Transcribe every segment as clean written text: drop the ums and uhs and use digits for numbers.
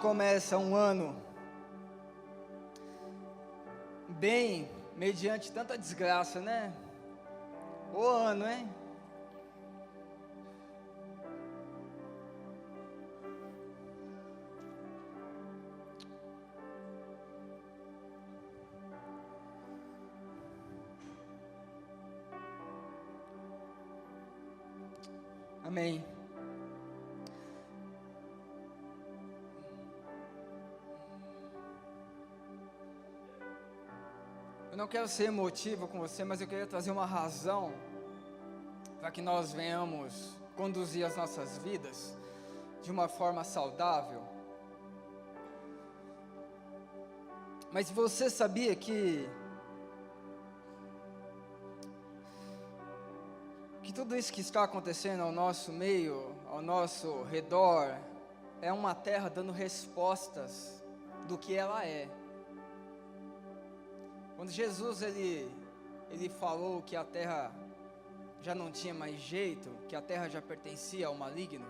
Começa um ano bem mediante tanta desgraça, né? O ano, hein? Amém. Eu não quero ser emotivo com você, mas eu queria trazer uma razão para que nós venhamos conduzir as nossas vidas de uma forma saudável. Mas você sabia que tudo isso que está acontecendo ao nosso meio, ao nosso redor, é uma terra dando respostas do que ela é. Quando Jesus ele falou que a terra já não tinha mais jeito, que a terra já pertencia ao maligno,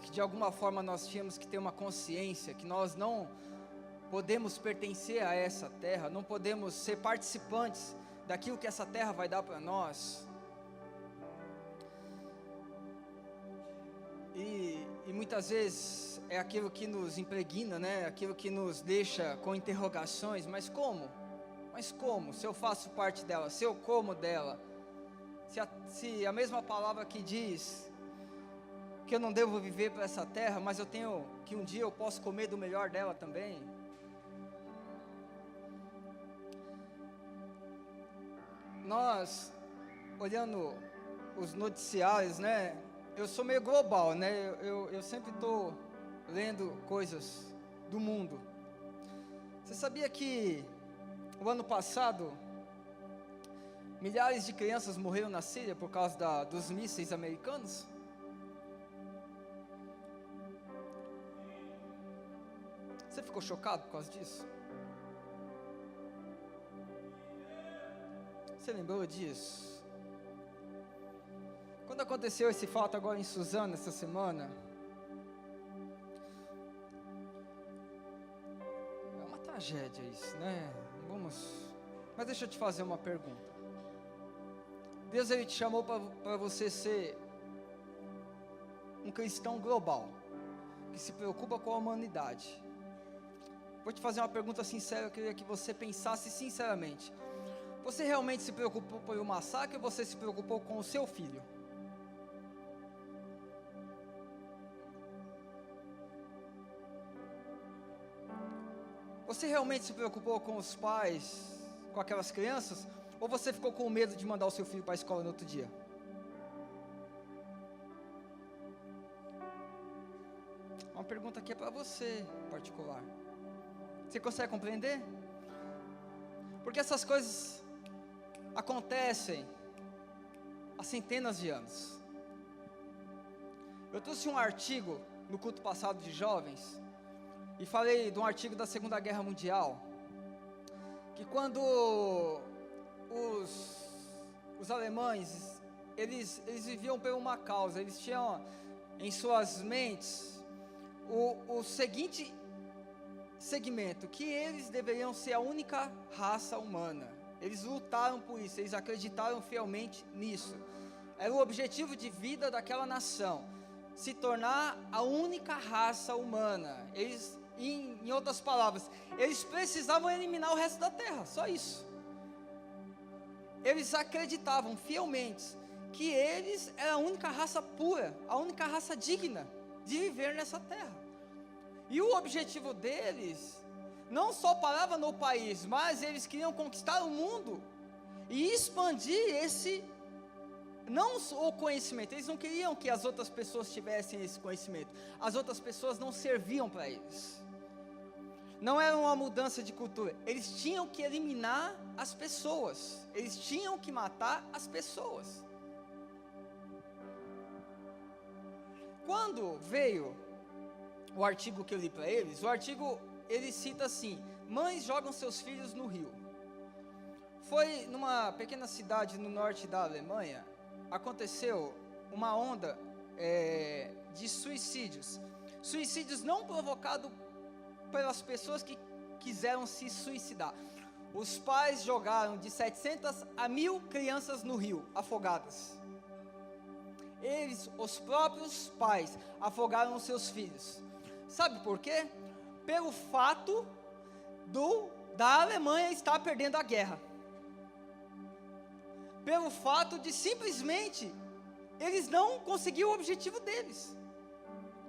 que de alguma forma nós tínhamos que ter uma consciência que nós não podemos pertencer a essa terra, não podemos ser participantes daquilo que essa terra vai dar para nós. E muitas vezes é aquilo que nos impregna, né? Aquilo que nos deixa com interrogações, mas como? Mas como? Se eu faço parte dela, se eu como dela, se a mesma palavra que diz que eu não devo viver para essa terra, mas eu tenho que um dia eu posso comer do melhor dela também. Nós, olhando os noticiários, né? Eu sou meio global, né? Eu sempre estou lendo coisas do mundo. Você sabia que o ano passado, milhares de crianças morreram na Síria por causa dos mísseis americanos? Você ficou chocado por causa disso? Você lembrou disso? Quando aconteceu esse fato agora em Suzano, essa semana, é uma tragédia isso, né? Mas deixa eu te fazer uma pergunta. Deus ele te chamou para você ser um cristão global, que se preocupa com a humanidade. Vou te fazer uma pergunta sincera, eu queria que você pensasse sinceramente. Você realmente se preocupou por um massacre ou você se preocupou com o seu filho? Você realmente se preocupou com os pais, com aquelas crianças? Ou você ficou com medo de mandar o seu filho para a escola no outro dia? Uma pergunta aqui é para você, em particular. Você consegue compreender? Porque essas coisas acontecem há centenas de anos. Eu trouxe um artigo no culto passado de jovens e falei de um artigo da Segunda Guerra Mundial, que quando os alemães, eles viviam por uma causa, eles tinham em suas mentes o seguinte segmento, que eles deveriam ser a única raça humana. Eles lutaram por isso, eles acreditaram fielmente nisso. Era o objetivo de vida daquela nação, se tornar a única raça humana. Eles, em outras palavras, eles precisavam eliminar o resto da terra, só isso. Eles acreditavam fielmente que eles eram a única raça pura, a única raça digna de viver nessa terra. E o objetivo deles não só parava no país, mas eles queriam conquistar o mundo e expandir não o conhecimento. Eles não queriam que as outras pessoas tivessem esse conhecimento. As outras pessoas não serviam para eles. Não era uma mudança de cultura. Eles tinham que eliminar as pessoas. Eles tinham que matar as pessoas. Quando veio o artigo que eu li para eles, ele cita assim: mães jogam seus filhos no rio. Foi numa pequena cidade no norte da Alemanha, aconteceu uma onda de suicídios. Suicídios não provocados pelas pessoas que quiseram se suicidar. Os pais jogaram de 700 a 1000 crianças no rio, afogadas. Os próprios pais, afogaram os seus filhos. Sabe por quê? Pelo fato da Alemanha estar perdendo a guerra. Pelo fato de simplesmente eles não conseguiram o objetivo deles.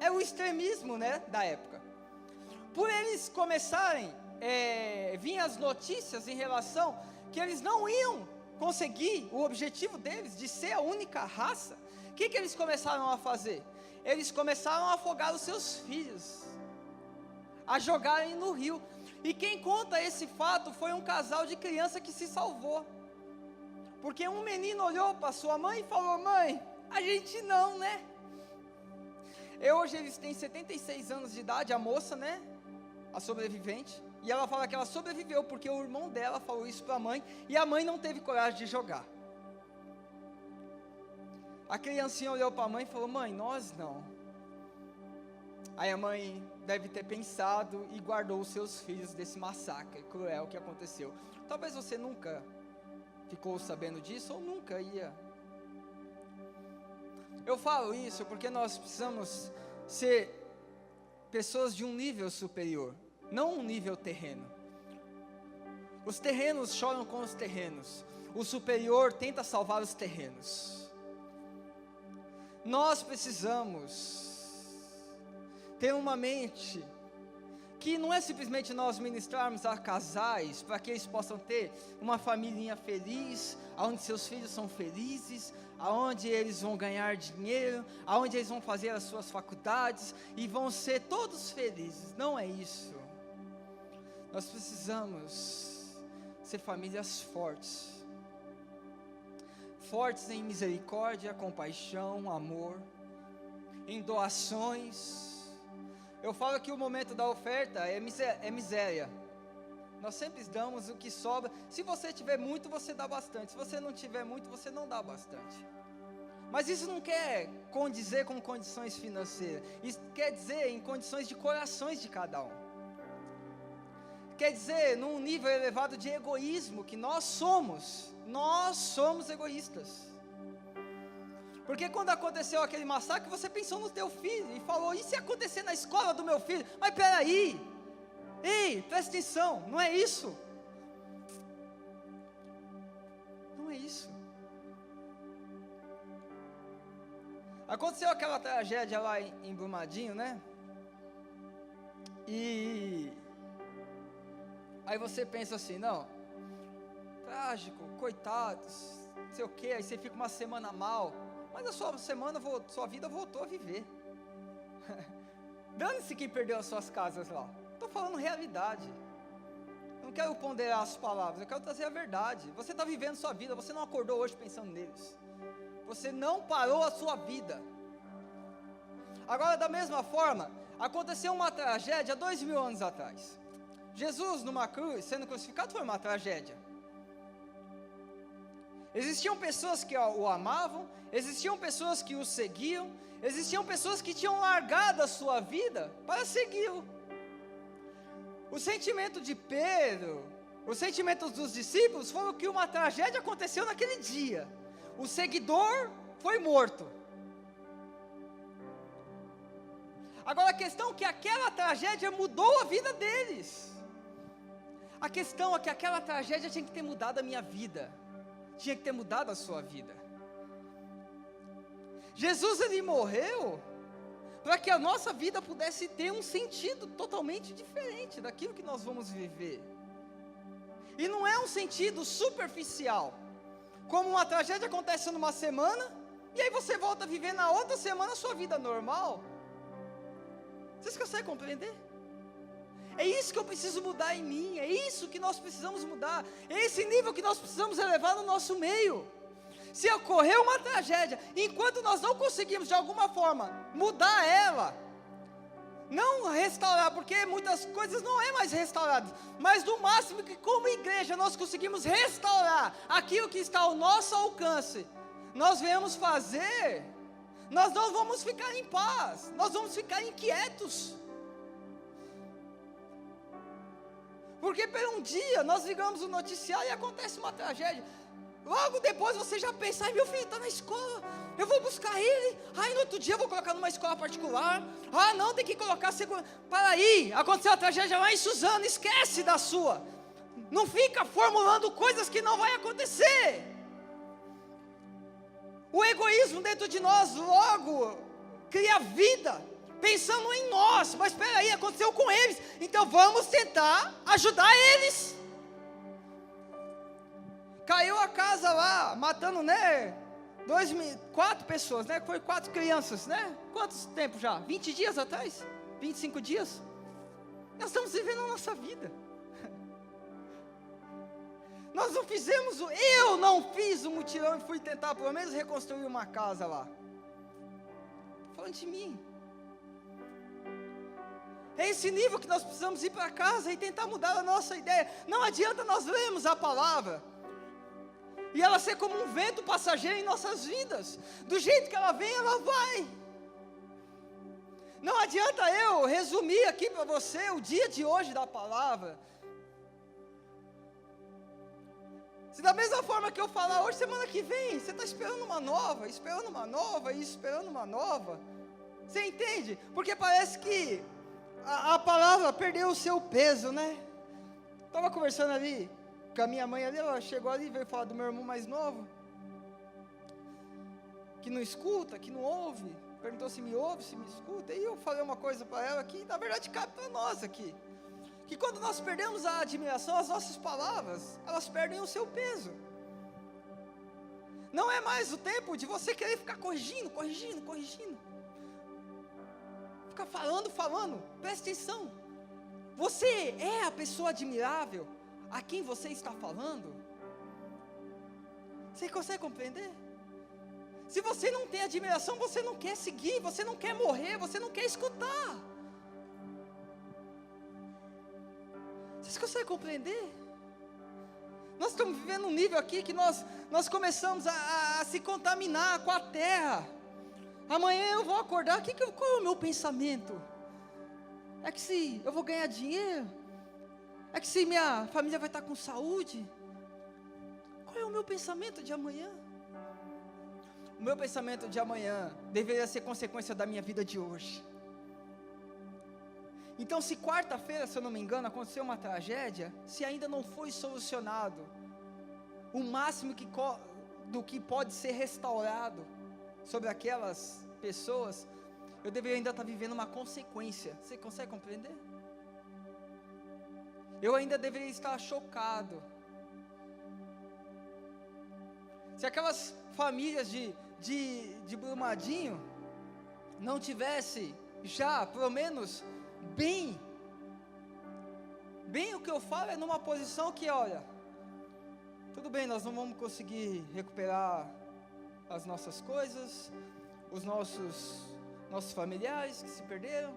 É o extremismo, da época. Por eles começarem, vinham as notícias em relação que eles não iam conseguir o objetivo deles de ser a única raça. O que eles começaram a fazer? Eles começaram a afogar os seus filhos, a jogarem no rio. E quem conta esse fato foi um casal de criança que se salvou. Porque um menino olhou para sua mãe e falou: mãe, a gente não, hoje eles têm 76 anos de idade, a moça, a sobrevivente. E ela fala que ela sobreviveu porque o irmão dela falou isso para a mãe, e a mãe não teve coragem de jogar. A criancinha olhou para a mãe e falou: mãe, nós não. Aí a mãe deve ter pensado e guardou os seus filhos desse massacre cruel que aconteceu. Talvez você nunca ficou sabendo disso, ou nunca ia. Eu falo isso porque nós precisamos ser pessoas de um nível superior, não um nível terreno. Os terrenos choram com os terrenos, o superior tenta salvar os terrenos. Nós precisamos ter uma mente que não é simplesmente nós ministrarmos a casais para que eles possam ter uma família feliz, onde seus filhos são felizes, aonde eles vão ganhar dinheiro, aonde eles vão fazer as suas faculdades e vão ser todos felizes. Não é isso. Nós precisamos ser famílias fortes. Fortes em misericórdia, compaixão, amor, em doações. Eu falo que o momento da oferta é miséria. Nós sempre damos o que sobra. Se você tiver muito, você dá bastante. Se você não tiver muito, você não dá bastante. Mas isso não quer condizer com condições financeiras. Isso quer dizer em condições de corações de cada um. Quer dizer num nível elevado de egoísmo que nós somos. Nós somos egoístas. Porque quando aconteceu aquele massacre, você pensou no teu filho e falou: e se acontecer na escola do meu filho? Mas peraí, ei, presta atenção, não é isso. Não é isso. Aconteceu aquela tragédia lá em Brumadinho, E aí você pensa assim: não, trágico, coitados, não sei o que. Aí você fica uma semana mal. Mas a sua vida voltou a viver. Dane-se quem perdeu as suas casas lá. Estou falando realidade. Não quero ponderar as palavras, eu quero trazer a verdade. Você está vivendo sua vida, você não acordou hoje pensando neles. Você não parou a sua vida. Agora, da mesma forma, aconteceu uma tragédia 2000 anos atrás. Jesus numa cruz, sendo crucificado, foi uma tragédia. Existiam pessoas que o amavam, existiam pessoas que o seguiam, existiam pessoas que tinham largado a sua vida para segui-lo. O sentimento de Pedro, os sentimentos dos discípulos foram que uma tragédia aconteceu naquele dia. O seguidor foi morto. Agora a questão é que aquela tragédia mudou a vida deles. A questão é que aquela tragédia tinha que ter mudado a minha vida. Tinha que ter mudado a sua vida. Jesus, ele morreu para que a nossa vida pudesse ter um sentido totalmente diferente daquilo que nós vamos viver. E não é um sentido superficial, como uma tragédia acontece numa semana, e aí você volta a viver na outra semana a sua vida normal. Vocês conseguem compreender? É isso que eu preciso mudar em mim, é isso que nós precisamos mudar, é esse nível que nós precisamos elevar no nosso meio. Se ocorreu uma tragédia, enquanto nós não conseguimos de alguma forma mudar ela, não restaurar, porque muitas coisas não é mais restauradas, mas no máximo que como igreja nós conseguimos restaurar aquilo que está ao nosso alcance, nós viemos fazer, nós não vamos ficar em paz, nós vamos ficar inquietos. Porque por um dia nós ligamos o noticiário e acontece uma tragédia. Logo depois você já pensa, ai, meu filho está na escola, eu vou buscar ele, ai, no outro dia eu vou colocar numa escola particular, ah não, tem que colocar segurança. Para aí, aconteceu a tragédia lá em Suzano, esquece da sua, não fica formulando coisas que não vai acontecer. O egoísmo dentro de nós logo cria vida, pensando em nós, mas espera aí, aconteceu com eles, então vamos tentar ajudar eles. Caiu a casa lá, matando, né, 4 pessoas, né, foi 4 crianças, né, quantos tempo já? 20 dias atrás? 25 dias? Nós estamos vivendo a nossa vida. Nós não fizemos, eu não fiz o mutirão e fui tentar pelo menos reconstruir uma casa lá. Estou falando de mim. É esse nível que nós precisamos ir para casa e tentar mudar a nossa ideia. Não adianta nós lermos a palavra e ela ser como um vento passageiro em nossas vidas. Do jeito que ela vem, ela vai. Não adianta eu resumir aqui para você o dia de hoje da palavra. Se da mesma forma que eu falar hoje, semana que vem, você está esperando uma nova, esperando uma nova e esperando uma nova. Você entende? Porque parece que a palavra perdeu o seu peso, né? Estava conversando ali com a minha mãe ali, ela chegou ali e veio falar do meu irmão mais novo, que não escuta, que não ouve, perguntou se me ouve, se me escuta, e eu falei uma coisa para ela que na verdade cabe para nós aqui, que quando nós perdemos a admiração, as nossas palavras, elas perdem o seu peso. Não é mais o tempo de você querer ficar corrigindo, ficar falando, presta atenção, você é a pessoa admirável a quem você está falando? Você consegue compreender? Se você não tem admiração, você não quer seguir, você não quer morrer, você não quer escutar. Vocês conseguem compreender? Nós estamos vivendo um nível aqui que nós começamos a se contaminar com a terra. Amanhã eu vou acordar, qual é o meu pensamento? É que se eu vou ganhar dinheiro? É que se minha família vai estar com saúde? Qual é o meu pensamento de amanhã? O meu pensamento de amanhã deveria ser consequência da minha vida de hoje. Então, se quarta-feira, se eu não me engano, aconteceu uma tragédia, se ainda não foi solucionado o máximo do que pode ser restaurado sobre aquelas pessoas, eu deveria ainda estar vivendo uma consequência. Você consegue compreender? Eu ainda deveria estar chocado. Se aquelas famílias de Brumadinho não tivesse já, pelo menos, bem o que eu falo é numa posição que, olha, tudo bem, nós não vamos conseguir recuperar as nossas coisas, os nossos familiares que se perderam,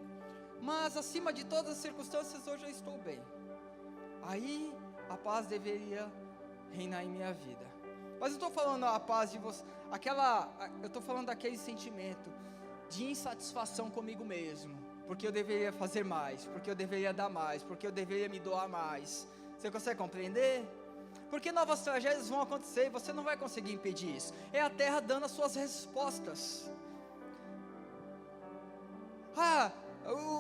mas acima de todas as circunstâncias, hoje eu estou bem. Aí a paz deveria reinar em minha vida. Mas eu estou falando a paz de você, eu estou falando daquele sentimento de insatisfação comigo mesmo, porque eu deveria fazer mais, porque eu deveria dar mais, porque eu deveria me doar mais. Você consegue compreender? Porque novas tragédias vão acontecer e você não vai conseguir impedir isso. É a terra dando as suas respostas.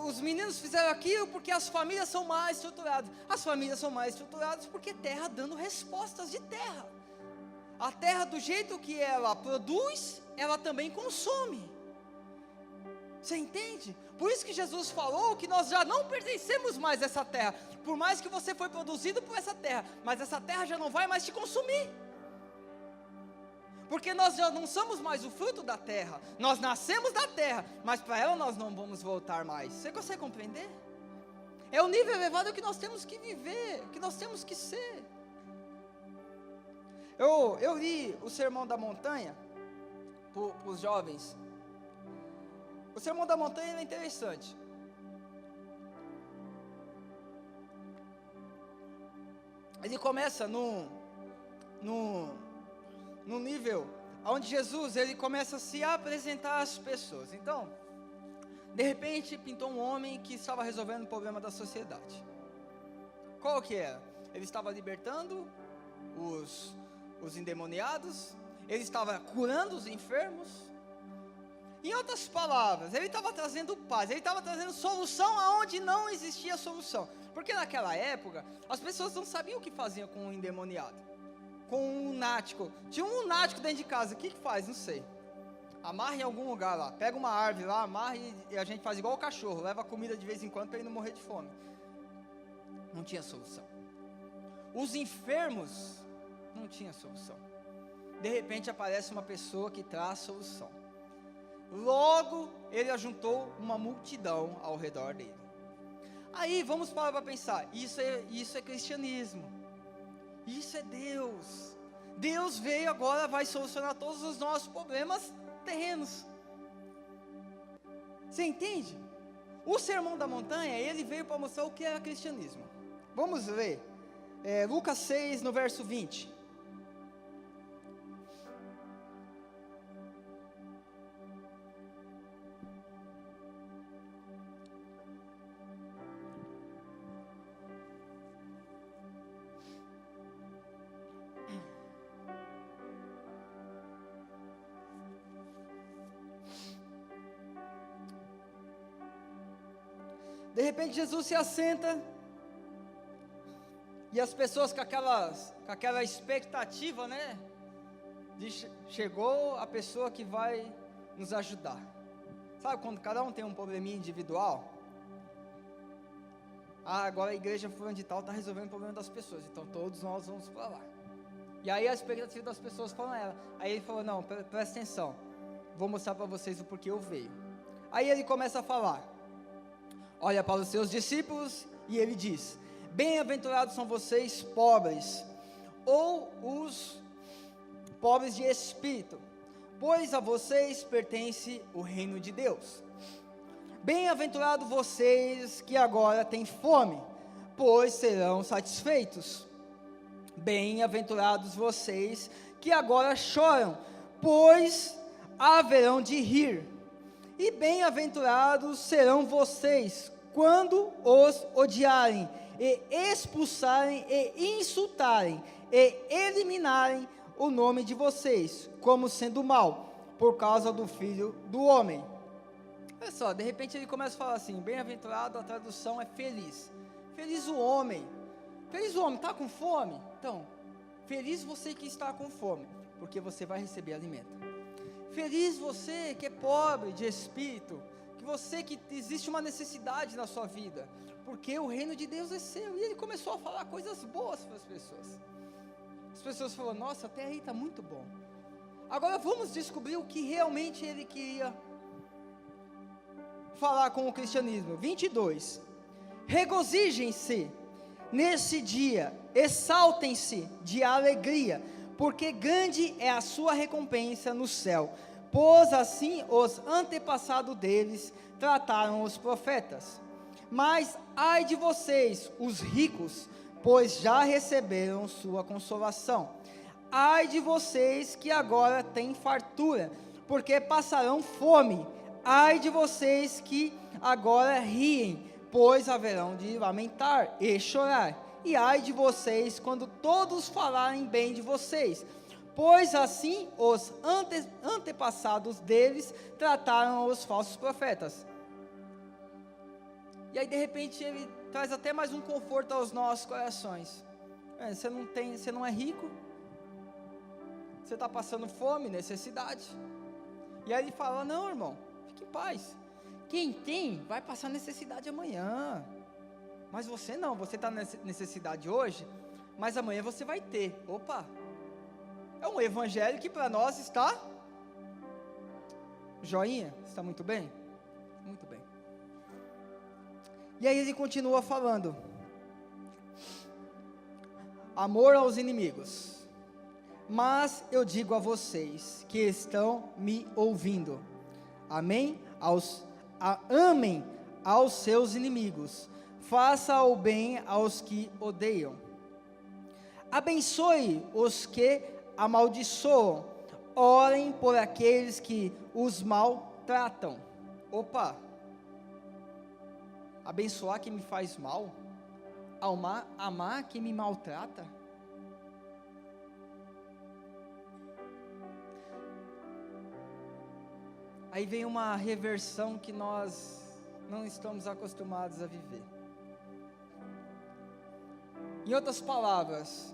Os meninos fizeram aquilo porque as famílias são mais estruturadas. As famílias são mais estruturadas porque terra dando respostas de terra. A terra, do jeito que ela produz, ela também consome. Você entende? Por isso que Jesus falou que nós já não pertencemos mais a essa terra. Por mais que você foi produzido por essa terra, mas essa terra já não vai mais te consumir. Porque nós já não somos mais o fruto da terra. Nós nascemos da terra, mas para ela nós não vamos voltar mais. Você consegue compreender? É o nível elevado que nós temos que viver, que nós temos que ser. Eu li o Sermão da Montanha para os jovens. O Sermão da Montanha é interessante. Ele começa no nível onde Jesus ele começa a se apresentar às pessoas. Então, de repente pintou um homem que estava resolvendo o problema da sociedade. Qual que era? Ele estava libertando os endemoniados, ele estava curando os enfermos. Em outras palavras, ele estava trazendo paz, ele estava trazendo solução aonde não existia solução. Porque naquela época, as pessoas não sabiam o que faziam com um endemoniado, com um lunático. Tinha um lunático dentro de casa, o que faz? Não sei. Amarra em algum lugar lá, pega uma árvore lá, amarra e a gente faz igual o cachorro, leva comida de vez em quando para ele não morrer de fome. Não tinha solução. Os enfermos, não tinha solução. De repente aparece uma pessoa que traz solução. Logo, ele ajuntou uma multidão ao redor dele. Aí, vamos parar para pensar, isso é cristianismo. Isso é Deus. Deus veio agora, vai solucionar todos os nossos problemas terrenos. Você entende? O Sermão da Montanha, ele veio para mostrar o que é cristianismo. Vamos ler, Lucas 6, no verso 20. De repente Jesus se assenta, e as pessoas com aquela expectativa, né? Chegou a pessoa que vai nos ajudar. Sabe quando cada um tem um probleminha individual? Agora a igreja fulano de tal está resolvendo o problema das pessoas, então todos nós vamos para lá. E aí a expectativa das pessoas foi ela. Aí ele falou, não, presta atenção, vou mostrar para vocês o porquê eu veio. Aí ele começa a falar, olha para os seus discípulos e ele diz, bem-aventurados são vocês pobres, ou os pobres de espírito, pois a vocês pertence o reino de Deus. Bem-aventurados vocês que agora têm fome, pois serão satisfeitos. Bem-aventurados vocês que agora choram, pois haverão de rir. E bem-aventurados serão vocês quando os odiarem, e expulsarem, e insultarem, e eliminarem o nome de vocês, como sendo mal, por causa do Filho do Homem. Olha só, de repente ele começa a falar assim, bem-aventurado, a tradução é feliz. Feliz o homem. Feliz o homem, está com fome? Então, feliz você que está com fome, porque você vai receber alimento. Feliz você que é pobre de espírito, que existe uma necessidade na sua vida, porque o reino de Deus é seu. E ele começou a falar coisas boas para as pessoas. As pessoas falaram, nossa, até aí está muito bom. Agora vamos descobrir o que realmente ele queria falar com o cristianismo. 22. Regozijem-se nesse dia, exaltem-se de alegria, porque grande é a sua recompensa no céu, pois assim os antepassados deles trataram os profetas. Mas ai de vocês, os ricos, pois já receberam sua consolação. Ai de vocês que agora têm fartura, porque passarão fome. Ai de vocês que agora riem, pois haverão de lamentar e chorar. E ai de vocês quando todos falarem bem de vocês, pois assim os antepassados deles trataram os falsos profetas. E aí de repente ele traz até mais um conforto aos nossos corações. Você não é rico, você está passando fome, necessidade. E aí ele fala, não irmão, fique em paz. Quem tem, vai passar necessidade amanhã. Mas você não, você está nessa necessidade hoje, mas amanhã você vai ter. Opa! É um evangelho que para nós está... Joinha? Está muito bem? Muito bem. E aí ele continua falando. Amor aos inimigos. Mas eu digo a vocês que estão me ouvindo. Amém? Amem aos seus inimigos. Faça o bem aos que odeiam. Abençoe os que amaldiçoam. Orem por aqueles que os maltratam. Opa! Abençoar quem me faz mal? Amar quem me maltrata? Aí vem uma reversão que nós não estamos acostumados a viver. Em outras palavras,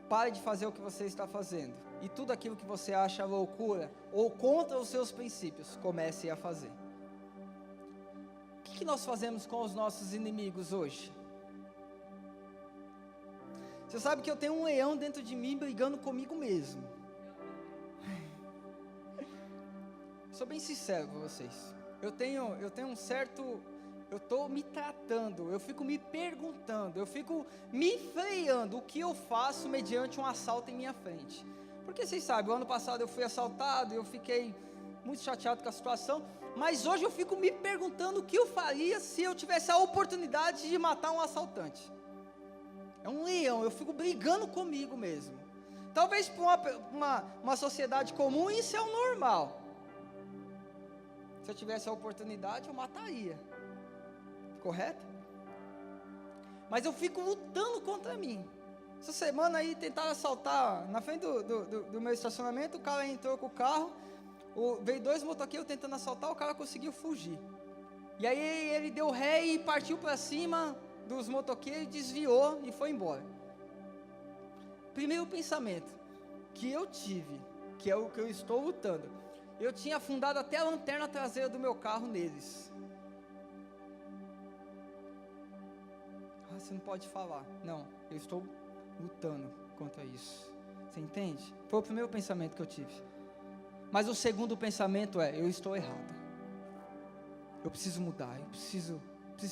pare de fazer o que você está fazendo. E tudo aquilo que você acha loucura ou contra os seus princípios, comece a fazer. O que nós fazemos com os nossos inimigos hoje? Você sabe que eu tenho um leão dentro de mim brigando comigo mesmo. Sou bem sincero com vocês. Eu tenho um certo... Eu estou me tratando, eu fico me perguntando, eu fico me freando o que eu faço mediante um assalto em minha frente. Porque vocês sabem, o ano passado eu fui assaltado, eu fiquei muito chateado com a situação, mas hoje eu fico me perguntando o que eu faria se eu tivesse a oportunidade de matar um assaltante. É um leão, eu fico brigando comigo mesmo. Talvez para uma sociedade comum isso é o normal. Se eu tivesse a oportunidade, eu mataria. Correto? Mas eu fico lutando contra mim. Essa semana aí tentaram assaltar na frente do meu estacionamento. O cara entrou com o carro, veio 2 motoqueiros tentando assaltar, o cara conseguiu fugir. E aí ele deu ré e partiu para cima dos motoqueiros, desviou e foi embora. Primeiro pensamento que eu tive, que é o que eu estou lutando, eu tinha afundado até a lanterna traseira do meu carro neles. Você não pode falar. Não, eu estou lutando contra isso. Você entende? Foi o primeiro pensamento que eu tive. Mas o segundo pensamento é: eu estou errado. Eu preciso mudar. Eu preciso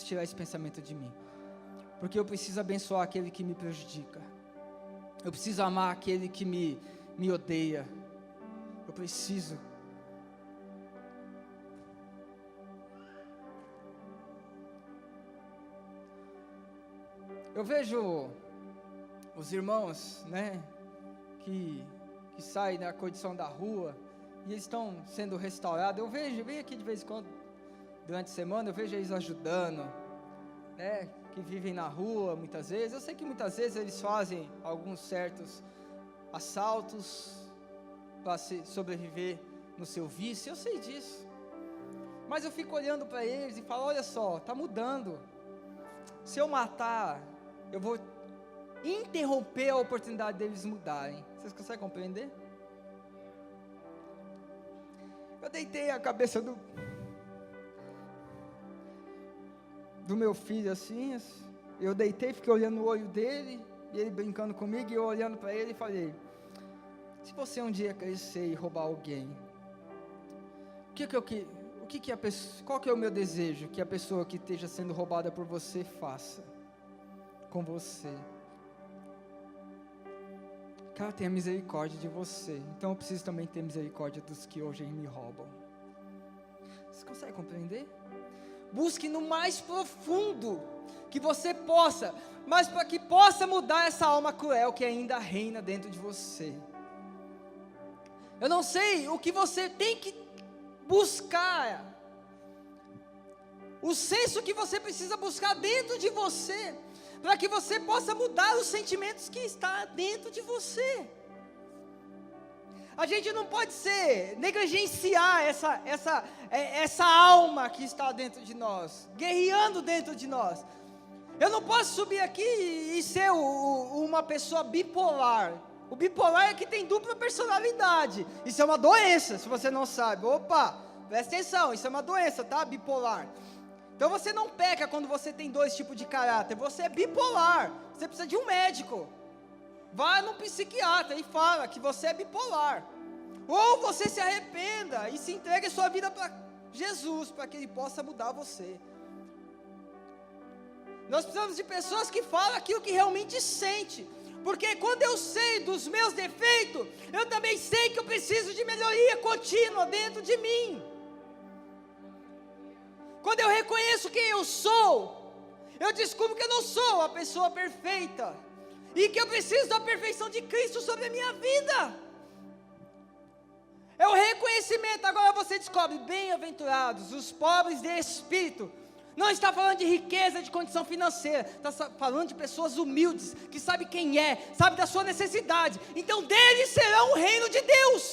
tirar esse pensamento de mim. Porque eu preciso abençoar aquele que me prejudica. Eu preciso amar aquele que me odeia. Eu preciso. Eu vejo os irmãos, né, que saem da condição da rua, e eles estão sendo restaurados. Eu venho aqui de vez em quando, durante a semana, eu vejo eles ajudando, né, que vivem na rua muitas vezes. Eu sei que muitas vezes eles fazem alguns certos assaltos para sobreviver no seu vício, eu sei disso. Mas eu fico olhando para eles e falo: olha só, está mudando. Se eu matar, eu vou interromper a oportunidade deles mudarem. Vocês conseguem compreender? Eu deitei a cabeça do meu filho assim, eu deitei, fiquei olhando no olho dele, e ele brincando comigo, e eu olhando para ele e falei: se você um dia crescer e roubar alguém, qual que é o meu desejo que a pessoa que esteja sendo roubada por você faça com você? Que ela tenha misericórdia de você. Então eu preciso também ter misericórdia dos que hoje me roubam. Você consegue compreender? Busque no mais profundo que você possa, mas para que possa mudar essa alma cruel que ainda reina dentro de você. Eu não sei o que você tem que buscar, o senso que você precisa buscar dentro de você, para que você possa mudar os sentimentos que está dentro de você. A gente não pode negligenciar essa alma que está dentro de nós, guerreando dentro de nós. Eu não posso subir aqui e ser uma pessoa bipolar. O bipolar é que tem dupla personalidade. Isso é uma doença, se você não sabe. Opa, presta atenção, isso é uma doença, tá? Bipolar. Então você não peca quando você tem 2 tipos de caráter, você é bipolar, você precisa de um médico. Vá num psiquiatra e fala que você é bipolar. Ou você se arrependa e se entregue a sua vida para Jesus, para que Ele possa mudar você. Nós precisamos de pessoas que falam aquilo que realmente sente. Porque quando eu sei dos meus defeitos, eu também sei que eu preciso de melhoria contínua dentro de mim. Quando eu reconheço quem eu sou, eu descubro que eu não sou a pessoa perfeita. E que eu preciso da perfeição de Cristo sobre a minha vida. É o reconhecimento. Agora você descobre, bem-aventurados os pobres de espírito. Não está falando de riqueza, de condição financeira. Está falando de pessoas humildes, que sabem quem é, sabem da sua necessidade. Então deles será o reino de Deus.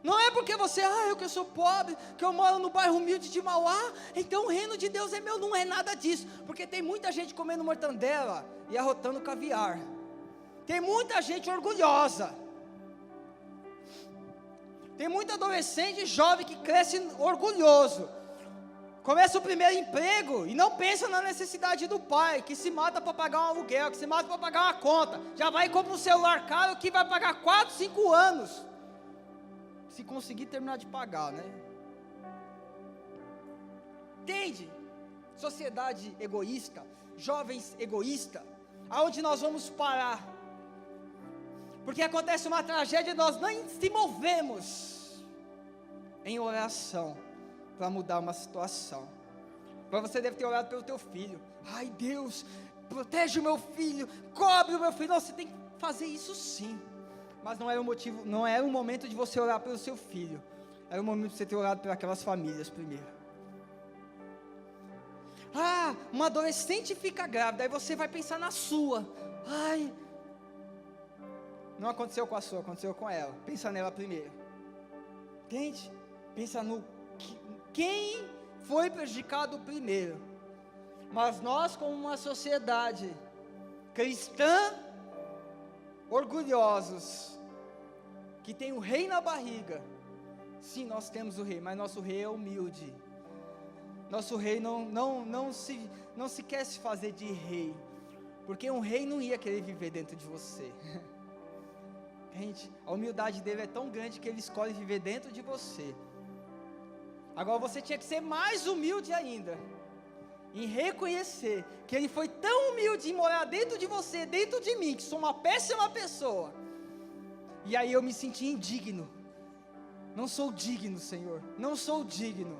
Não é porque você, eu que eu sou pobre, que eu moro no bairro humilde de Mauá, então o reino de Deus é meu. Não é nada disso. Porque tem muita gente comendo mortandela e arrotando caviar. Tem muita gente orgulhosa. Tem muito adolescente jovem que cresce orgulhoso. Começa o primeiro emprego e não pensa na necessidade do pai, que se mata para pagar um aluguel, que se mata para pagar uma conta. Já vai e compra um celular caro que vai pagar 4, 5 anos. Se conseguir terminar de pagar, né? Entende? Sociedade egoísta, jovens egoístas, aonde nós vamos parar? Porque acontece uma tragédia e nós nem se movemos em oração para mudar uma situação. Mas você deve ter orado pelo teu filho. Ai Deus, protege o meu filho, cobre o meu filho. Não, você tem que fazer isso sim. Mas não era o motivo, não era o momento de você orar pelo seu filho. Era o momento de você ter orado por aquelas famílias primeiro. Uma adolescente fica grávida, aí você vai pensar na sua. Não aconteceu com a sua, aconteceu com ela. Pensa nela primeiro. Entende? Pensa no quem foi prejudicado primeiro. Mas nós, como uma sociedade cristã, orgulhosos, que tem o rei na barriga. Sim, nós temos o rei, mas nosso rei é humilde. Nosso rei não se quer se fazer de rei, porque um rei não ia querer viver dentro de você. Gente, a humildade dele é tão grande que ele escolhe viver dentro de você. Agora você tinha que ser mais humilde ainda, em reconhecer que Ele foi tão humilde em morar dentro de você, dentro de mim, que sou uma péssima pessoa. E aí eu me senti indigno. Não sou digno, Senhor. Não sou digno.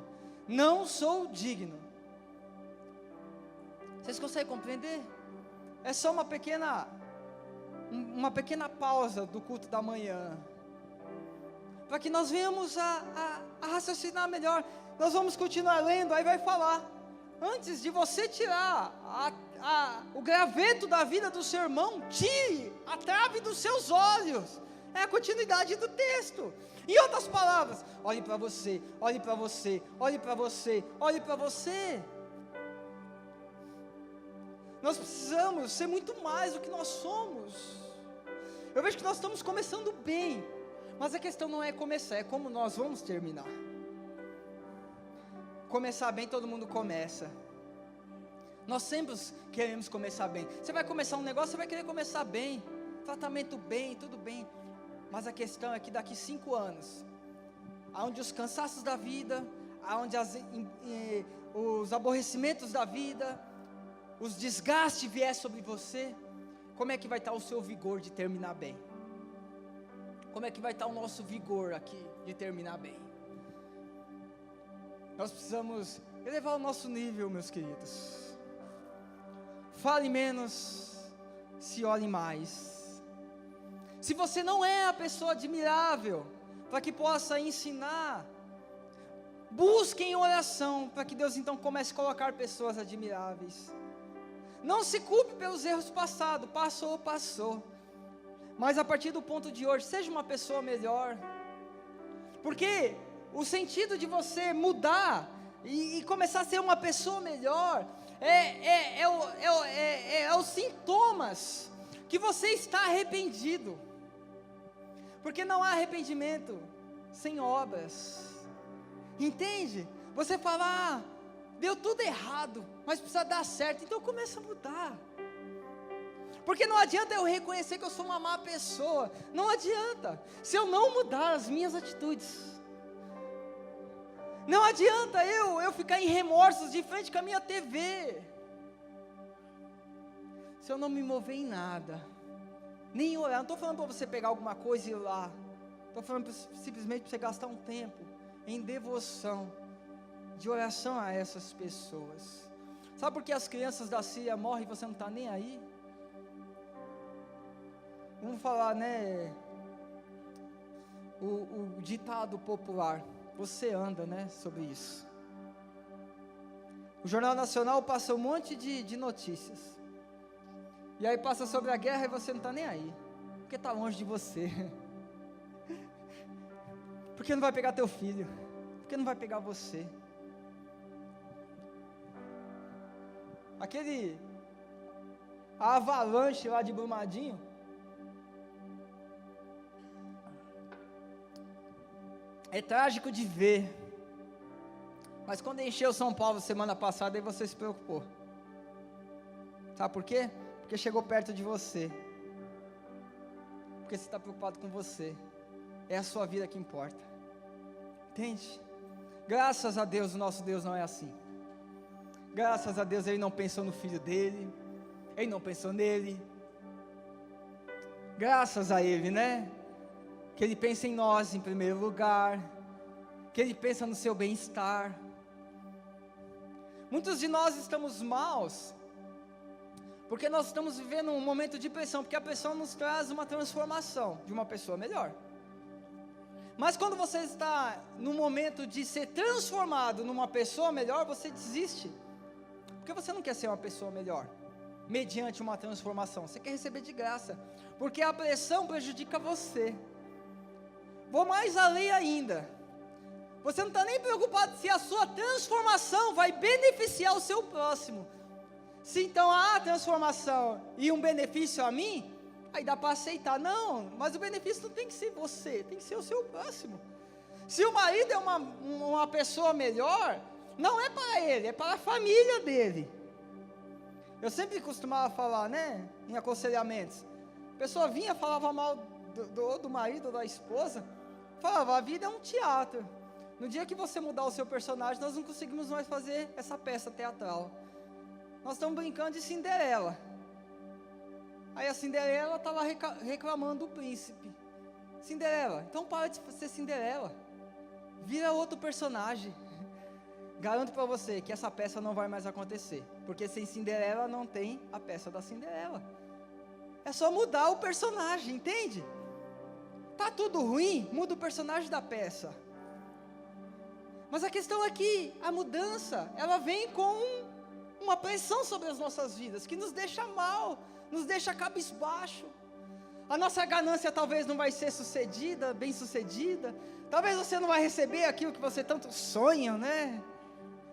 Não sou digno. Vocês conseguem compreender? É só uma pequena pausa do culto da manhã, para que nós venhamos a raciocinar melhor. Nós vamos continuar lendo, aí vai falar. Antes de você tirar o graveto da vida do seu irmão, tire a trave dos seus olhos. É a continuidade do texto. Em outras palavras, olhe para você, olhe para você, olhe para você, olhe para você. Nós precisamos ser muito mais do que nós somos. Eu vejo que nós estamos começando bem, mas a questão não é começar, é como nós vamos terminar. Começar bem, todo mundo começa. Nós sempre queremos começar bem. Você vai começar um negócio, você vai querer começar bem, tratamento bem, tudo bem. Mas a questão é que daqui 5 anos, aonde os cansaços da vida, aonde os aborrecimentos da vida, os desgastes vier sobre você, como é que vai estar o seu vigor de terminar bem? Como é que vai estar o nosso vigor aqui de terminar bem? Nós precisamos elevar o nosso nível, meus queridos. Fale menos, se olhe mais. Se você não é a pessoa admirável, para que possa ensinar, busque em oração, para que Deus então comece a colocar pessoas admiráveis. Não se culpe pelos erros passados, passou. Mas a partir do ponto de hoje, seja uma pessoa melhor. Porque o sentido de você mudar e começar a ser uma pessoa melhor é os sintomas que você está arrependido. Porque não há arrependimento sem obras. Entende? Você fala, deu tudo errado, mas precisa dar certo, então começa a mudar. Porque não adianta eu reconhecer que eu sou uma má pessoa, não adianta, se eu não mudar as minhas atitudes. Não adianta eu ficar em remorsos de frente com a minha TV, se eu não me mover em nada, nem orar. Não estou falando para você pegar alguma coisa e ir lá, estou falando simplesmente para você gastar um tempo em devoção, de oração a essas pessoas. Sabe por que as crianças da Síria morrem e você não está nem aí? Vamos falar, né, o ditado popular, você anda, né, sobre isso. O Jornal Nacional passa um monte de notícias, e aí passa sobre a guerra e você não está nem aí, porque está longe de você, porque não vai pegar teu filho, porque não vai pegar você. A avalanche lá de Brumadinho, é trágico de ver, mas quando encheu São Paulo semana passada, aí você se preocupou. Sabe por quê? Porque chegou perto de você, porque você está preocupado com você, é a sua vida que importa, entende? Graças a Deus, o nosso Deus não é assim. Graças a Deus, Ele não pensou no filho dele, Ele não pensou nele. Graças a Ele, né? Que Ele pensa em nós em primeiro lugar, que Ele pensa no seu bem-estar. Muitos de nós estamos maus, porque nós estamos vivendo um momento de pressão, porque a pressão nos traz uma transformação de uma pessoa melhor. Mas quando você está no momento de ser transformado numa pessoa melhor, você desiste, porque você não quer ser uma pessoa melhor, mediante uma transformação, você quer receber de graça, porque a pressão prejudica você. Vou mais além ainda, você não está nem preocupado se a sua transformação vai beneficiar o seu próximo. Se então há transformação e um benefício a mim, aí dá para aceitar. Não, mas o benefício não tem que ser você, tem que ser o seu próximo. Se o marido é uma pessoa melhor, não é para ele, é para a família dele. Eu sempre costumava falar, né, em aconselhamentos, a pessoa vinha, falava mal do marido ou da esposa, falava, a vida é um teatro, no dia que você mudar o seu personagem, nós não conseguimos mais fazer essa peça teatral, nós estamos brincando de Cinderela. Aí a Cinderela estava reclamando do príncipe. Cinderela, então para de ser Cinderela, vira outro personagem. Garanto para você que essa peça não vai mais acontecer, porque sem Cinderela não tem a peça da Cinderela. É só mudar o personagem, entende? Tá tudo ruim, muda o personagem da peça. Mas a questão é que a mudança, ela vem com uma pressão sobre as nossas vidas, que nos deixa mal, nos deixa cabisbaixo. A nossa ganância talvez não vai ser bem sucedida, talvez você não vai receber aquilo que você tanto sonha, né?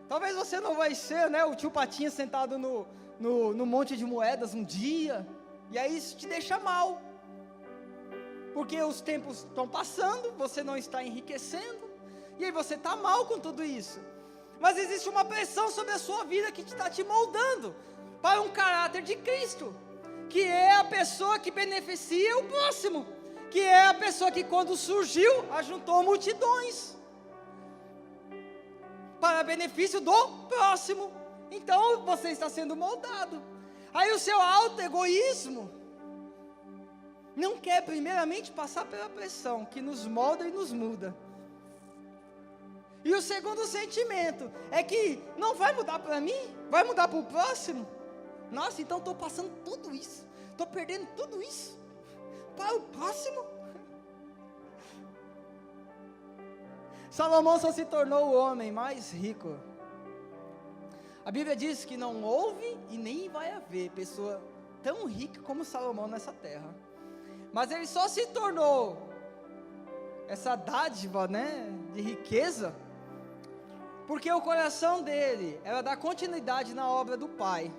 Talvez você não vai ser, né, o tio Patinha sentado no monte de moedas um dia, e aí isso te deixa mal, porque os tempos estão passando, você não está enriquecendo, e aí você está mal com tudo isso. Mas existe uma pressão sobre a sua vida que está te moldando para um caráter de Cristo, que é a pessoa que beneficia o próximo, que é a pessoa que quando surgiu, ajuntou multidões, para benefício do próximo. Então você está sendo moldado. Aí o seu auto-egoísmo não quer primeiramente passar pela pressão que nos molda e nos muda. E o segundo sentimento é que não vai mudar para mim, vai mudar para o próximo. Nossa, então estou passando tudo isso, estou perdendo tudo isso para o próximo. Salomão só se tornou o homem mais rico. A Bíblia diz que não houve e nem vai haver pessoa tão rica como Salomão nessa terra. Mas ele só se tornou essa dádiva, né, de riqueza, porque o coração dele era dar continuidade na obra do Pai.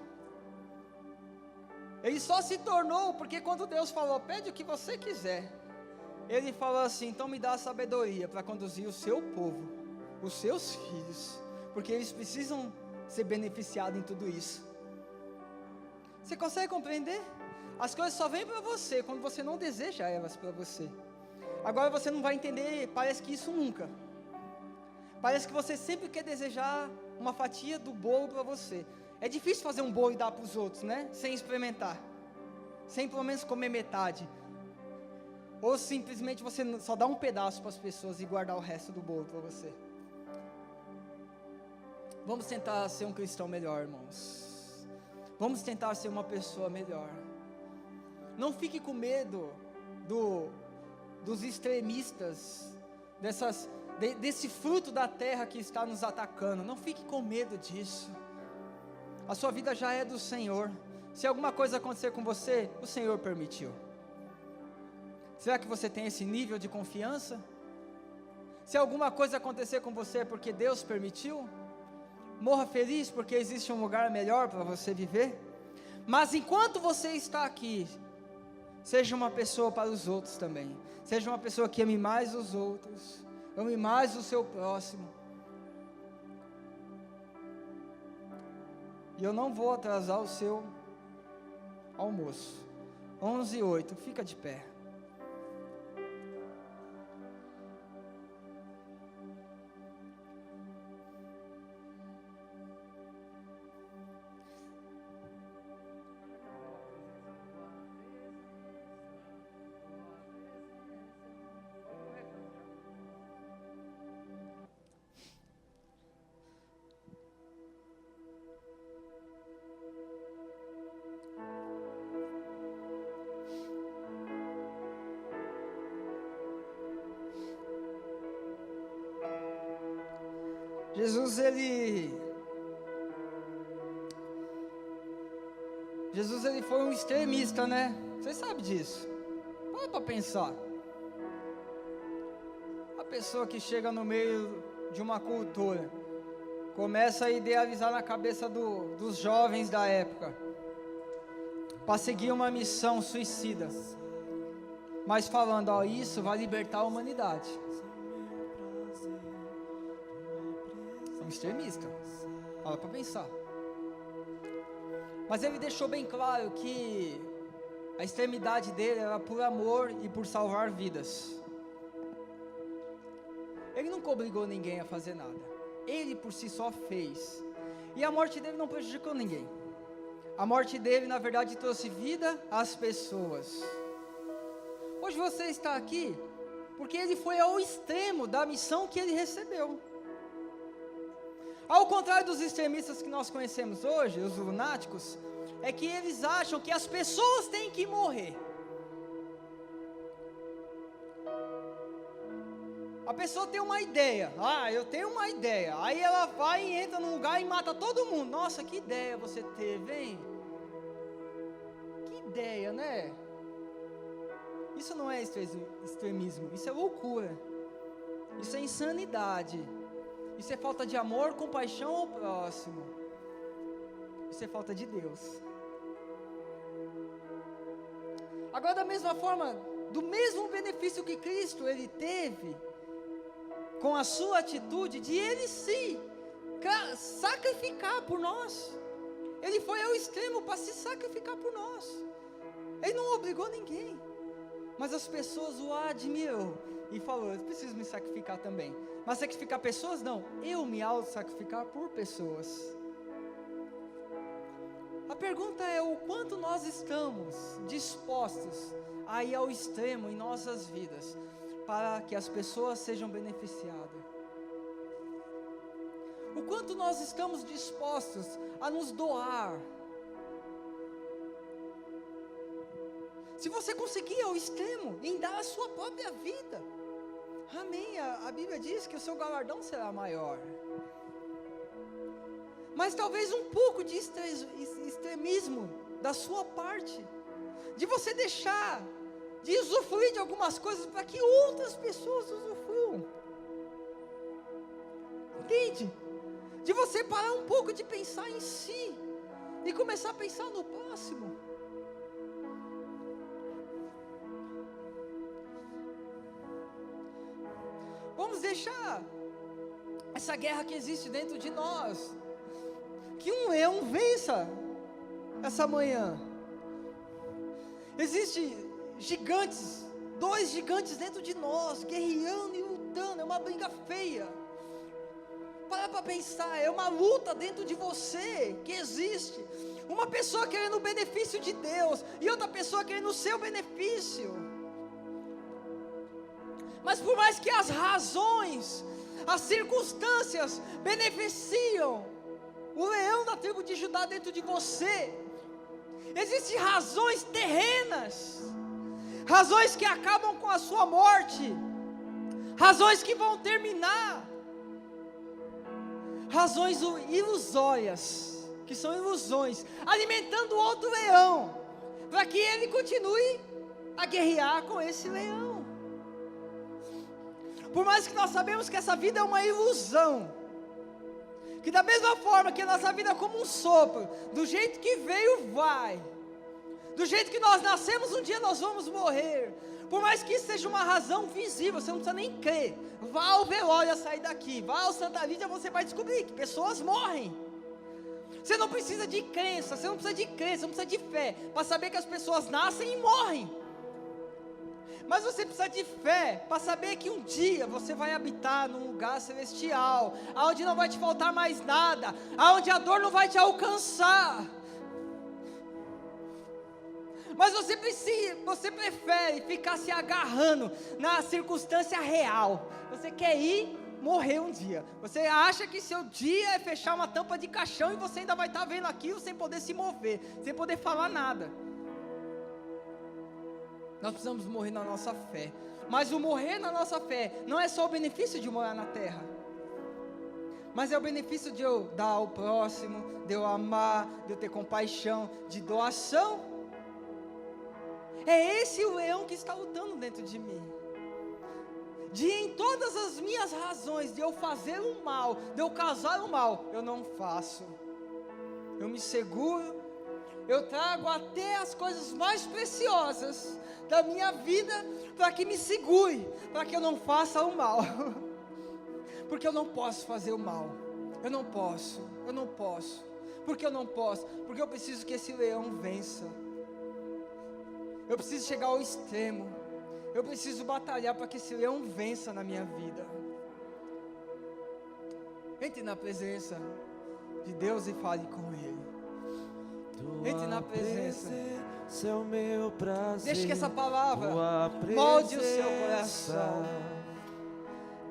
Ele só se tornou porque quando Deus falou, pede o que você quiser, Ele falou assim: então me dá a sabedoria para conduzir o seu povo, os seus filhos, porque eles precisam ser beneficiados em tudo isso. Você consegue compreender? As coisas só vêm para você quando você não deseja elas para você. Agora você não vai entender, parece que isso nunca. Parece que você sempre quer desejar uma fatia do bolo para você. É difícil fazer um bolo e dar para os outros, né? Sem experimentar, sem pelo menos comer metade. Ou simplesmente você só dá um pedaço para as pessoas e guardar o resto do bolo para você. Vamos tentar ser um cristão melhor, irmãos. Vamos tentar ser uma pessoa melhor. Não fique com medo dos extremistas, desse fruto da terra que está nos atacando. Não fique com medo disso. A sua vida já é do Senhor. Se alguma coisa acontecer com você, o Senhor permitiu. Será que você tem esse nível de confiança? Se alguma coisa acontecer com você é porque Deus permitiu, morra feliz, porque existe um lugar melhor para você viver. Mas enquanto você está aqui, seja uma pessoa para os outros também. Seja uma pessoa que ame mais os outros, ame mais o seu próximo. E eu não vou atrasar o seu almoço. 11:08, fica de pé. Jesus ele foi um extremista, né? Você sabe disso. Para pensar. A pessoa que chega no meio de uma cultura, começa a idealizar na cabeça dos jovens da época, para seguir uma missão suicida, mas falando, ó, isso vai libertar a humanidade. Um extremista, olha para pensar. Mas ele deixou bem claro que a extremidade dele era por amor e por salvar vidas. Ele nunca obrigou ninguém a fazer nada. Ele por si só fez. E a morte dele não prejudicou ninguém. A morte dele, na verdade, trouxe vida às pessoas. Hoje você está aqui porque ele foi ao extremo da missão que ele recebeu. Ao contrário dos extremistas que nós conhecemos hoje, os lunáticos, é que eles acham que as pessoas têm que morrer. A pessoa tem uma ideia, eu tenho uma ideia, aí ela vai e entra num lugar e mata todo mundo. Nossa, que ideia você teve, hein? Que ideia, né? Isso não é extremismo, isso é loucura, isso é insanidade. Isso é falta de amor, compaixão ao próximo. Isso é falta de Deus. Agora, da mesma forma, do mesmo benefício que Cristo ele teve, com a sua atitude de ele sim sacrificar por nós. Ele foi ao extremo para se sacrificar por nós. Ele não obrigou ninguém, mas as pessoas o admiram e falou, eu preciso me sacrificar também. Mas sacrificar pessoas não, eu me auto-sacrificar por pessoas. A pergunta é o quanto nós estamos dispostos a ir ao extremo em nossas vidas, para que as pessoas sejam beneficiadas. O quanto nós estamos dispostos a nos doar. Se você conseguir ir ao extremo em dar a sua própria vida, amém, a Bíblia diz que o seu galardão será maior. Mas talvez um pouco de extremismo da sua parte, de você deixar de usufruir de algumas coisas para que outras pessoas usufruam. Entende? De você parar um pouco de pensar em si e começar a pensar no próximo. vamos deixar essa guerra que existe dentro de nós, que um leão vença essa manhã. Existem gigantes, 2 gigantes dentro de nós, guerreando e lutando, é uma briga feia. Para pensar, é uma luta dentro de você que existe. Uma pessoa querendo o benefício de Deus e outra pessoa querendo o seu benefício. Mas por mais que as razões, as circunstâncias beneficiam o leão da tribo de Judá dentro de você, existem razões terrenas, razões que acabam com a sua morte, razões que vão terminar, razões ilusórias, que são ilusões, alimentando outro leão, para que ele continue a guerrear com esse leão. Por mais que nós sabemos que essa vida é uma ilusão, que da mesma forma que a nossa vida é como um sopro, do jeito que veio vai, do jeito que nós nascemos, um dia nós vamos morrer. Por mais que isso seja uma razão visível, você não precisa nem crer. Vá ao velório a sair daqui, vá ao Santa Lídia, você vai descobrir que pessoas morrem. Você não precisa de crença, você não precisa de crença, você não precisa de fé, para saber que as pessoas nascem e morrem. Mas você precisa de fé, para saber que um dia você vai habitar num lugar celestial, aonde não vai te faltar mais nada, aonde a dor não vai te alcançar. Mas você prefere ficar se agarrando na circunstância real. Você quer ir morrer um dia. Você acha que seu dia é fechar uma tampa de caixão e você ainda vai estar vendo aquilo sem poder se mover, sem poder falar nada. Nós precisamos morrer na nossa fé. Mas o morrer na nossa fé não é só o benefício de morar na terra, mas é o benefício de eu dar ao próximo, de eu amar, de eu ter compaixão, de doação. É esse o leão que está lutando dentro de mim. De em todas as minhas razões, de eu fazer o mal, de eu causar o mal, eu não faço. Eu me seguro, eu trago até as coisas mais preciosas da minha vida, para que me segure, para que eu não faça o mal. Porque eu não posso fazer o mal. Eu não posso. Porque eu não posso? Porque eu preciso que esse leão vença. Eu preciso chegar ao extremo. Eu preciso batalhar para que esse leão vença na minha vida. Entre na presença de Deus e fale com Ele. Entre na presença. É o meu prazer. Deixe que essa palavra molde o seu coração.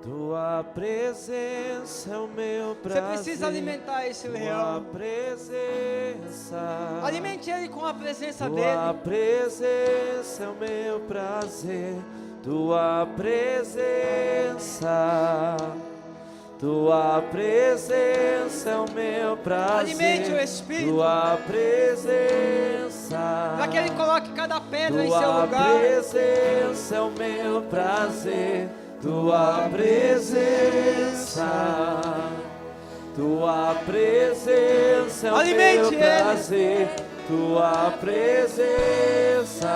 Tua presença é o meu prazer. Você precisa alimentar esse leão. Tua presença. Alimente ele com a presença dele. Tua presença é o meu prazer. Tua presença. Tua presença é o meu prazer. Alimente o Espírito. Tua presença. Para que ele coloque cada pedra em seu Tua lugar. presença é o meu prazer. Tua presença. Tua presença é o Alimente meu prazer. Tua presença.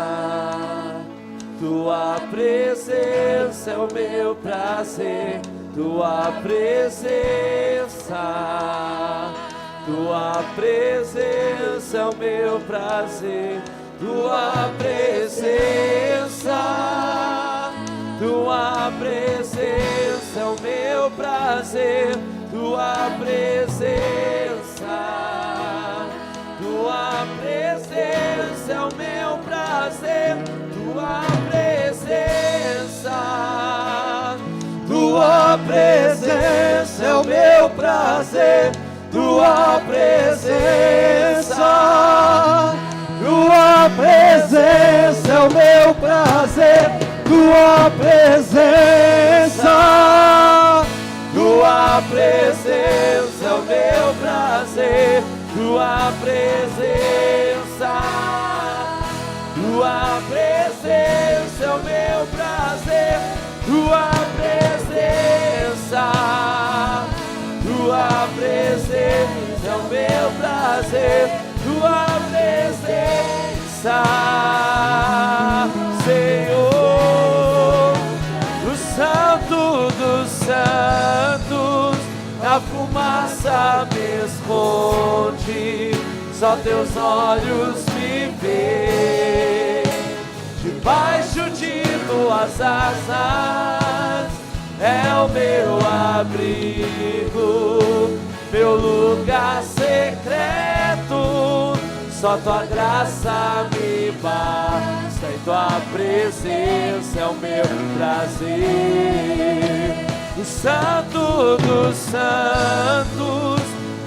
Tua presença é o meu prazer. Tua presença. Tua presença é o meu prazer. Tua presença. Tua presença é o meu prazer. Tua presença. Tua presença é o meu prazer. Tua presença. Tua presença é o meu prazer. Tua presença. Tua presença é o meu prazer. Tua presença. Tua presença é o meu prazer. Tua presença. Tua presença é o meu prazer. Tua presença. Tua presença é o meu prazer. Tua presença, Senhor, o Santo dos esconde, só teus olhos me veem. Debaixo de tuas asas é o meu abrigo, meu lugar secreto. Só tua graça me basta e tua presença é o meu prazer. O Santo dos Santos,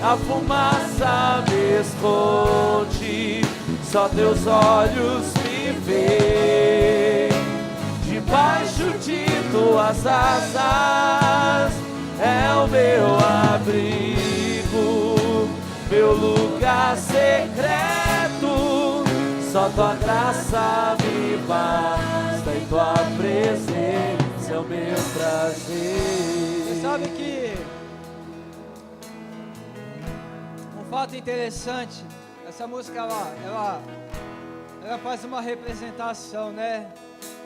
a fumaça me esconde, só teus olhos me veem. Debaixo de tuas asas é o meu abrigo, meu lugar secreto. Só tua graça me basta e tua presença é o meu prazer. Você sabe que um fato interessante, essa música ela faz uma representação, né,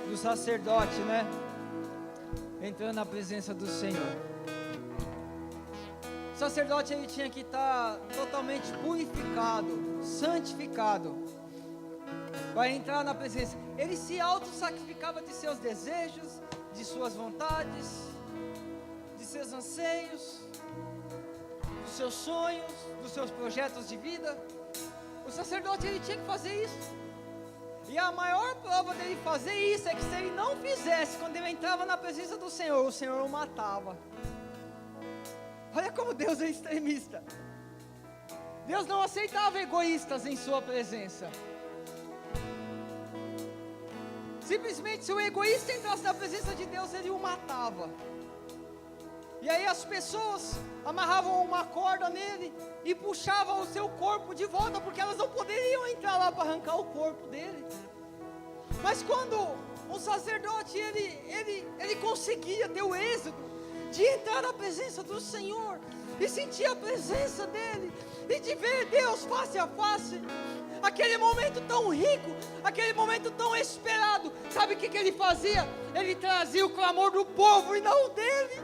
do sacerdote, né, entrando na presença do Senhor. O sacerdote, ele tinha que estar totalmente purificado, santificado, para entrar na presença. Ele se auto-sacrificava de seus desejos, de suas vontades, de seus anseios, dos seus sonhos, dos seus projetos de vida. O sacerdote, ele tinha que fazer isso. E a maior prova dele fazer isso é que se ele não fizesse, quando ele entrava na presença do Senhor, o Senhor o matava. Olha como Deus é extremista. Deus não aceitava egoístas em sua presença. Simplesmente, se o egoísta entrasse na presença de Deus, ele o matava. E aí as pessoas amarravam uma corda nele e puxavam o seu corpo de volta, porque elas não poderiam entrar lá para arrancar o corpo dele. Mas quando um sacerdote, ele conseguia ter o êxito de entrar na presença do Senhor e sentir a presença dele e de ver Deus face a face, aquele momento tão rico, aquele momento tão esperado, sabe o que ele fazia? Ele trazia o clamor do povo e não dele.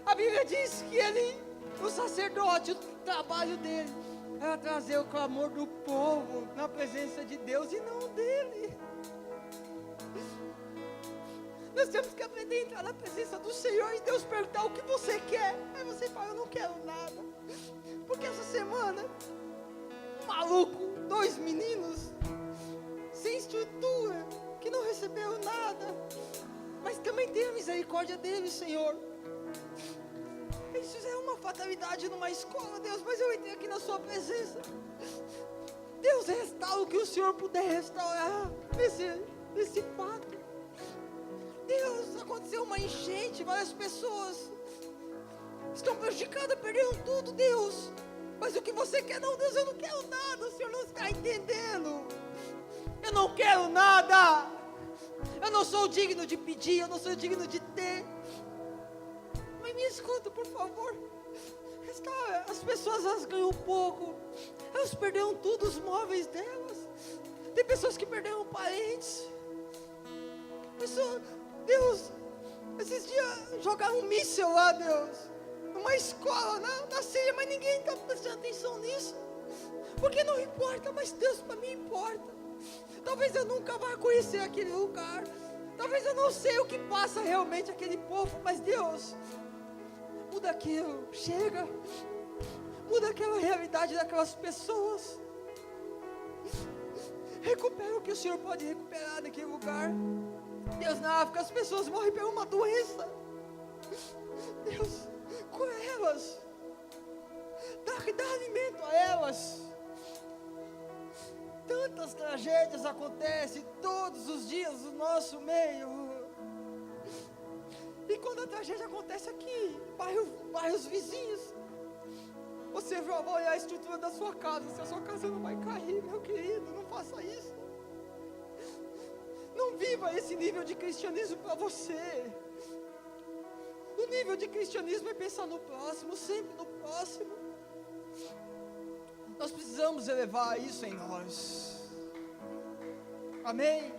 A Bíblia diz que o sacerdote, o trabalho dele era trazer o clamor do povo na presença de Deus e não dele. Nós temos que aprender a entrar na presença do Senhor e Deus perguntar o que você quer. Aí você fala, eu não quero nada. Porque essa semana, um maluco, 2 meninos, sem estrutura, que não receberam nada, mas também tenha misericórdia deles, Senhor. Eles fizeram uma fatalidade numa escola, Deus, mas eu entrei aqui na sua presença. Deus, restaura o que o Senhor puder restaurar nesse fato. Deus, aconteceu uma enchente, várias pessoas estão prejudicadas, perderam tudo, Deus. Mas o que você quer? Não, Deus, eu não quero nada, o Senhor não está entendendo. Eu não quero nada. Eu não sou digno de pedir, eu não sou digno de ter. Mas me escuta, por favor. As pessoas, elas ganham pouco, elas perderam tudo, os móveis delas. Tem pessoas que perderam parentes. Deus, esses dias jogaram um míssil lá, Deus, numa escola, na Síria, mas ninguém está prestando atenção nisso, porque não importa, mas Deus para mim importa. Talvez eu nunca vá conhecer aquele lugar, talvez eu não sei o que passa realmente aquele povo, mas Deus, muda aquilo, chega, muda aquela realidade daquelas pessoas, recupera o que o Senhor pode recuperar naquele lugar. Deus, na África as pessoas morrem por uma doença. Deus, cura elas, dá alimento a elas. Tantas tragédias acontecem todos os dias no nosso meio. E quando a tragédia acontece aqui, bairros vizinhos, você vai olhar a estrutura da sua casa, se a sua casa não vai cair, meu querido, não faça isso. Não viva esse nível de cristianismo para você. O nível de cristianismo é pensar no próximo, sempre no próximo. Nós precisamos elevar isso em nós. Amém?